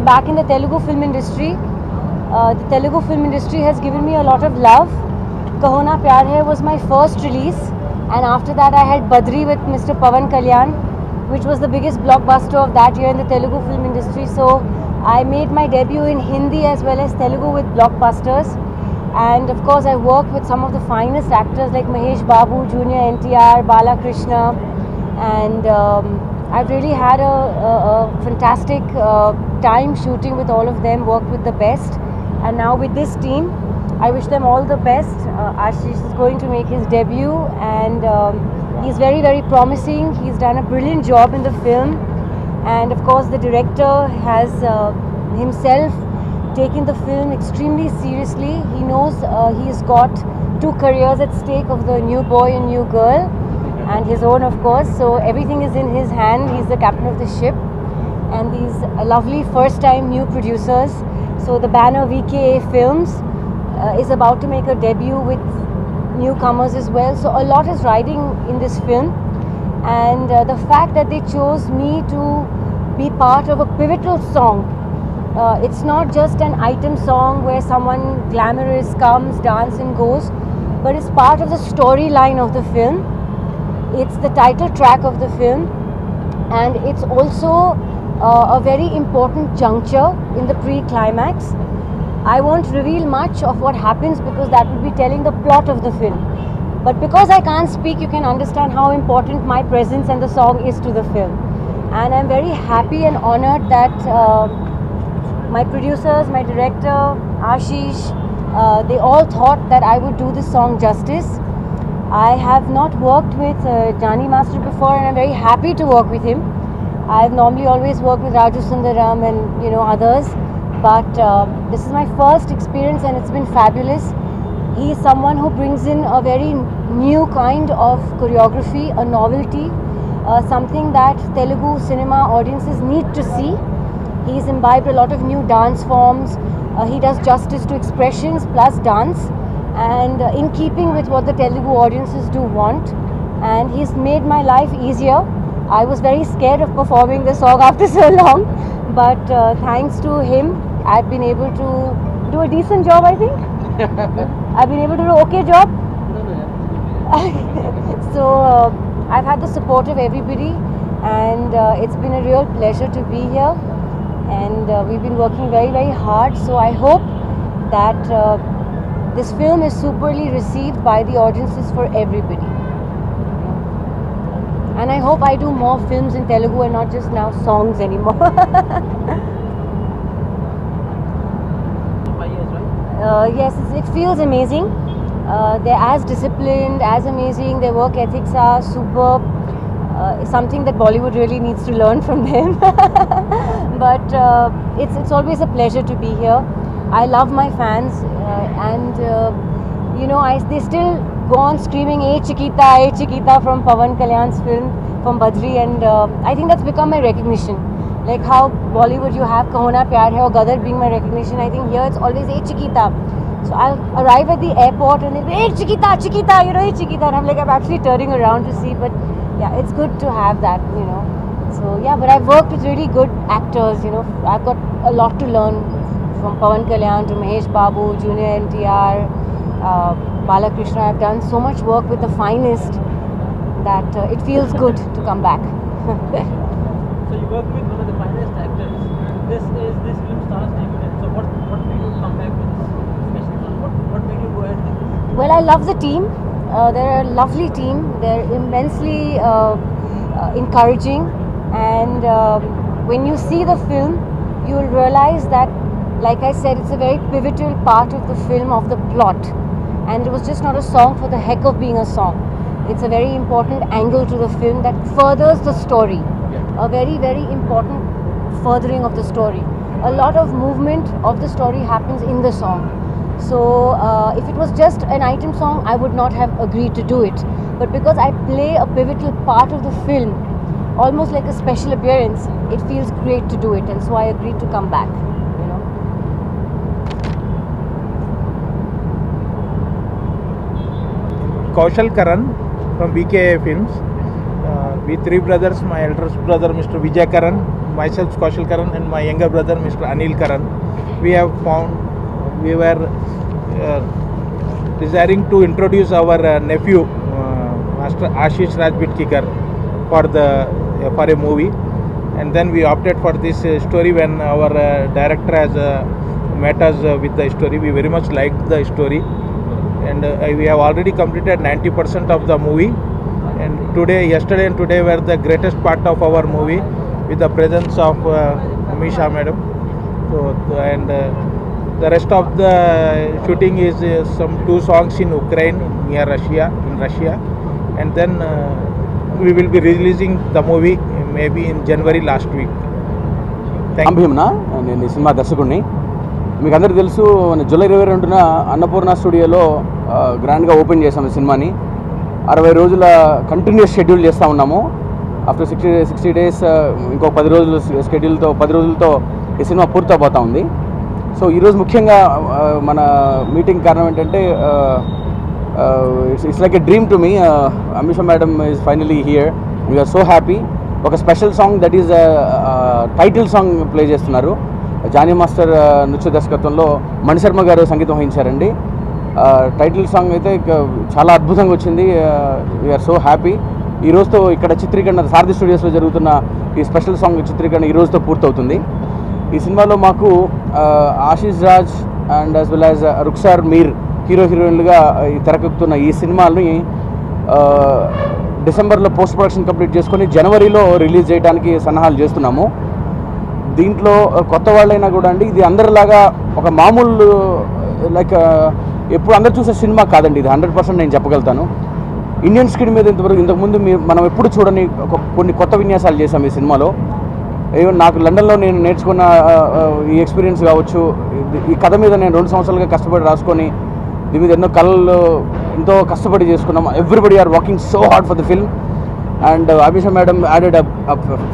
back in the Telugu film industry. The Telugu film industry has given me a lot of love. Kaho Na Pyar Hai was my first release, and after that I had Badri with Mr. Pawan Kalyan, which was the biggest blockbuster of that year in the Telugu film industry. So I made my debut in Hindi as well as Telugu with blockbusters. And of course I worked with some of the finest actors like Mahesh Babu, Junior NTR, Balakrishna, and I've really had a fantastic time shooting with all of them, worked with the best. And now with this team, I wish them all the best. Ashish is going to make his debut, and he's very, very promising. He's done a brilliant job in the film. And of course the director has himself taken the film extremely seriously. He knows he's got two careers at stake of the new boy and new girl, and his own of course. So everything is in his hand. He's the captain of the ship, and these lovely first time new producers. So the banner VKA Films is about to make a debut with newcomers as well. So a lot is riding in this film, and the fact that they chose me to be part of a pivotal song. It's not just an item song where someone glamorous comes, dances and goes, but it's part of the storyline of the film. It's the title track of the film, and it's also a very important juncture in the pre-climax. I won't reveal much of what happens because that would be telling the plot of the film. But because I can't speak, you can understand how important my presence and the song is to the film. And I'm very happy and honored that my producers, my director, Ashish, they all thought that I would do this song justice. I have not worked with Jani Master before, and I'm very happy to work with him. I've normally always worked with Raju Sundaram and others, but this is my first experience and it's been fabulous. He is someone who brings in a very new kind of choreography, a novelty, something that Telugu cinema audiences need to see. He's imbibed a lot of new dance forms. He does justice to expressions plus dance, and in keeping with what the Telugu audiences do want. And he's made my life easier. I was very scared of performing this song after so long, but thanks to him, I've been able to do a decent job, I think. I've been able to do okay job. So I've had the support of everybody, and it's been a real pleasure to be here. And we've been working very, very hard. So I hope that this film is superly received by the audiences for everybody. And I hope I do more films in Telugu and not just now songs anymore. 5 years, right? Yes, it feels amazing. They're as disciplined, as amazing. Their work ethics are superb. Something that Bollywood really needs to learn from them. But it's always a pleasure to be here. I love my fans, and they still go on screaming "Hey Chiquita" from Pawan Kalyan's film, from Badri, and I think that's become my recognition. Like how Bollywood you have Kaho Na Pyar Hai or Gadar being my recognition, I think here it's always "Hey Chiquita." So I'll arrive at the airport and they'll be "Hey Chiquita," "Hey Chiquita," and I'm like, I'm actually turning around to see, but yeah, it's good to have that, So yeah, but I've worked with really good actors, I've got a lot to learn from Pawan Kalyan to Mahesh Babu, Junior NTR, Balakrishna. I've done so much work with the finest that it feels good to come back. So you worked with one of the finest actors. This film stars debut. So what made you come back with this special film? What made you go ahead with this? Well, I love the team. They're a lovely team. They're immensely encouraging, and when you see the film, you'll realize that, like I said, it's a very pivotal part of the film, of the plot, and it was just not a song for the heck of being a song. It's a very important angle to the film that furthers the story, a very, very important furthering of the story. A lot of movement of the story happens in the song. So if it was just an item song, I would not have agreed to do it. But because I play a pivotal part of the film, almost like a special appearance, it feels great to do it, and so I agreed to come back. Kaushal Karan from VKA Films. We three brothers, my eldest brother Mr. Vijay Karan, myself Kaushal Karan, and my younger brother Mr. Anil Karan. We were desiring to introduce our nephew Master Ashish Raj Bitkikar for a movie, and then we opted for this story when our director has met us with the story. We very much liked the story, and we have already completed 90% of the movie. And yesterday and today were the greatest part of our movie, with the presence of Amisha madam. So, and the rest of the shooting is some 2 songs in Ukraine, near Russia, and then we will be releasing the movie maybe in January last week. Thank you. నేను ఈ cinema దర్శకుడిని. మీకు అందరికీ తెలుసు, July 22న Annapurna స్టూడియోలో గ్రాండ్గా open చేసాము ఈ సినిమాని. 60 రోజుల కంటిన్యూస్ షెడ్యూల్ చేస్తూ ఉన్నాము. ఆఫ్టర్ 60 డేస్ ఇంకో 10 రోజుల షెడ్యూల్తో 10 రోజులతో ఈ సినిమా పూర్తయిపోతూ ఉంది. సో ఈరోజు ముఖ్యంగా మన మీటింగ్ కారణం ఏంటంటే, it's like a dream to me. Amisha madam is finally here. We are so happy. ఒక special song, that is title song play చేస్తున్నారు. జానీ మాస్టర్ నృత్య దర్శకత్వంలో మణిశర్మ గారు సంగీతం వహించారండి. టైటిల్ సాంగ్ అయితే చాలా అద్భుతంగా వచ్చింది. We are so happy. ఈ రోజుతో ఇక్కడ చిత్రీకరణ సారథి స్టూడియోస్లో జరుగుతున్న ఈ స్పెషల్ సాంగ్ చిత్రీకరణ ఈ రోజుతో పూర్తవుతుంది. ఈ సినిమాలో మాకు Ashish Raj and as well as Ruksar Mir హీరోయిన్లుగా తెరకెక్కుతున్న ఈ సినిమాని డిసెంబర్లో పోస్ట్ ప్రొడక్షన్ కంప్లీట్ చేసుకొని జనవరిలో రిలీజ్ చేయడానికి సన్నాహాలు చేస్తున్నాము. దీంట్లో కొత్త వాళ్ళైనా కూడా అండి, ఇది అందరిలాగా ఒక మామూలు లైక్ ఎప్పుడు అందరు చూసే సినిమా కాదండి. ఇది 100% నేను చెప్పగలుగుతాను. ఇండియన్ స్క్రీన్ మీద ఇంతకుముందు మనం ఎప్పుడు చూడని కొన్ని కొత్త విన్యాసాలు చేశాము ఈ సినిమాలో. ఈవెన్ నాకు లండన్లో నేను నేర్చుకున్న ఈ ఎక్స్పీరియన్స్ కావచ్చు, ఈ కథ మీద నేను 2 సంవత్సరాలుగా కష్టపడి రాసుకొని దీని మీద ఎన్నో కళలు ఎంతో కష్టపడి చేసుకున్నాం. Everybody are working so hard for the film, and Abhisha madam added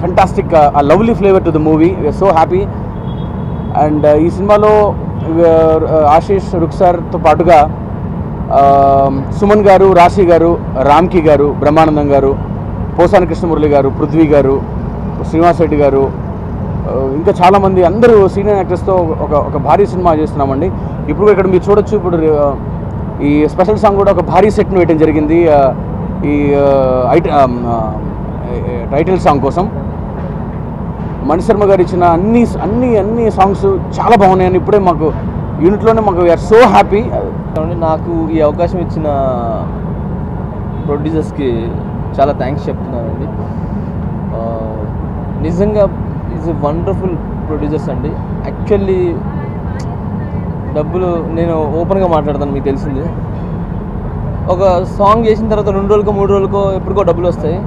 fantastic lovely flavour to the movie. We are so happy. And ఈ సినిమాలో ఆశీష్ రుక్సార్తో పాటుగా సుమన్ గారు, రాశి గారు, రామ్కి గారు, బ్రహ్మానందం గారు, పోసాని కృష్ణమురళి గారు, పృథ్వీ గారు, శ్రీనివాస్ రెడ్డి గారు, ఇంకా చాలామంది అందరూ సీనియర్ యాక్టర్స్తో ఒక భారీ సినిమా చేస్తున్నామండి. ఇప్పుడు ఇక్కడ మీరు చూడొచ్చు. ఇప్పుడు ఈ స్పెషల్ సాంగ్ కూడా ఒక భారీ సెట్ను వేయడం జరిగింది ఈ టైటిల్ సాంగ్ కోసం. మణిశర్మ గారు ఇచ్చిన అన్ని సాంగ్స్ చాలా బాగున్నాయని ఇప్పుడే మాకు యూనిట్లోనే మాకు వీఆర్ సో హ్యాపీ. నాకు ఈ అవకాశం ఇచ్చిన ప్రొడ్యూసర్స్కి చాలా థ్యాంక్స్ చెప్తున్నానండి. నిజంగా ఈజ్ ఎ వండర్ఫుల్ ప్రొడ్యూసర్స్ అండి. యాక్చువల్లీ డబ్బులు నేను ఓపెన్గా మాట్లాడతాను, మీకు తెలిసింది. ఒక సాంగ్ చేసిన తర్వాత 2 రోజులకో 3 రోజులకో ఎప్పటికో డబ్బులు వస్తాయి,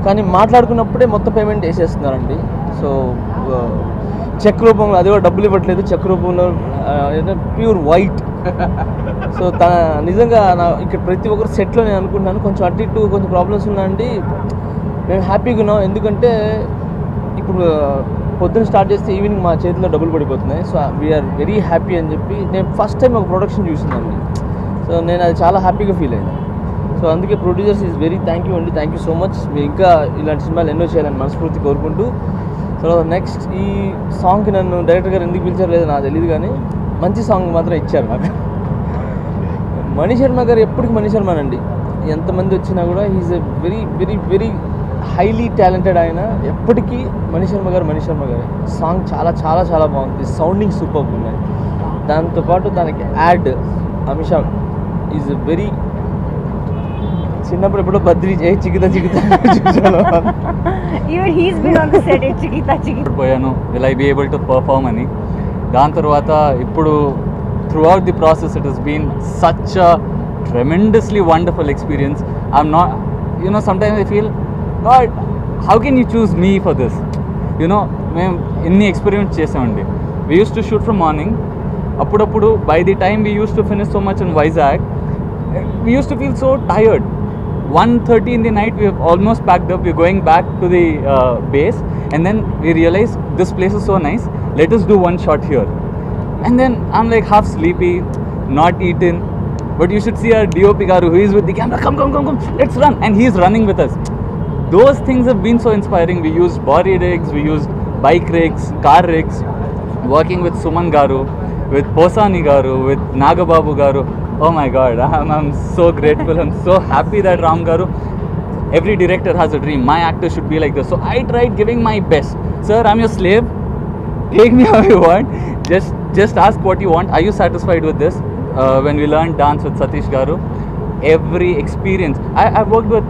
కానీ మాట్లాడుకున్నప్పుడే మొత్తం పేమెంట్ వేసేస్తున్నారండి. సో చెక్ రూపంలో, అది కూడా డబ్బులు ఇవ్వట్లేదు, చెక్ రూపంలో ప్యూర్ వైట్. సో నిజంగా ఇక్కడ ప్రతి ఒక్కరు సెట్లో నేను అనుకుంటున్నాను, కొంచెం అటు ఇటు కొంచెం ప్రాబ్లమ్స్ ఉన్నాయండి. మేము హ్యాపీగా ఉన్నాం, ఎందుకంటే ఇప్పుడు పొద్దున్న స్టార్ట్ చేస్తే ఈవినింగ్ మా చేతిలో డబ్బులు పడిపోతున్నాయి. సో వీఆర్ వెరీ హ్యాపీ అని చెప్పి నేను ఫస్ట్ టైం ఒక ప్రొడక్షన్ చూసిందండి. సో నేను అది చాలా హ్యాపీగా ఫీల్ అయ్యాను. సో అందుకే producers is very thank you అండి. Thank you so much. మీరు ఇంకా ఇలాంటి సినిమాలు ఎన్నో చేయాలని మనస్ఫూర్తి కోరుకుంటూ, సో నెక్స్ట్ ఈ సాంగ్కి నన్ను డైరెక్టర్ గారు ఎందుకు పిలిచారు లేదో నాకు తెలియదు, కానీ మంచి సాంగ్ మాత్రం ఇచ్చారు నాకు. మణిశర్మ గారు ఎప్పటికీ మణిశర్మనండి, ఎంతమంది వచ్చినా కూడా he is a very very very highly talented. ఆయన ఎప్పటికీ మణిశర్మ గారు సాంగ్ చాలా చాలా చాలా బాగుంది. సౌండింగ్ సూపర్ ఉన్నాయి. దాంతోపాటు దానికి యాడ్ అమిషా ఈజ్ వెరీ, చిన్నప్పుడు ఎప్పుడో బద్రీ చికితా చూసాను. పోయాను, will I be able to perform అని. దాని తర్వాత ఇప్పుడు throughout the process it has been such a tremendously wonderful experience. I'm not, sometimes I feel, God, how can you choose me for this? మేము ఎన్ని ఎక్స్పెరిమెంట్స్ చేసామండి. We used to shoot from morning. అప్పుడప్పుడు by the time we used to finish so much in Vizag, we used to feel so tired. 1:30 in the night, we have almost packed up, we're going back to the base, and then we realized this place is so nice, let us do one shot here. And then I'm like half sleepy, not eaten, but you should see our DOP garu who is with the camera, come, let's run, and he's running with us. those things have been so inspiring. We used body rigs, we used bike rigs, car rigs, working with Suman Garu, with Posani Garu, with Nagababu Garu. Oh my god, I'm so grateful. I'm so happy that Ram Garu, every director has a dream. My actor should be like this. So I tried giving my best. Sir, I'm your slave. Take me how you want. Just ask what you want. Are you satisfied with this? When we learned dance with Satish Garu, every experience. I worked with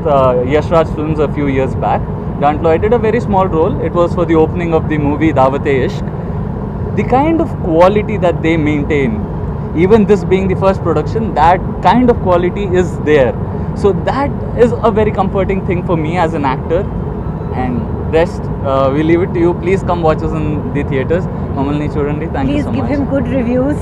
Yash Raj Films a few years back. Dantlo, I did a very small role. It was for the opening of the movie Daawat-e-Ishq. The kind of quality that they maintain, even this being the first production, that kind of quality is there. So that is a very comforting thing for me as an actor. And rest, we leave it to you. Please come watch us in the theatres. Mamalni Chudandi, thank you Please so give much. him good reviews.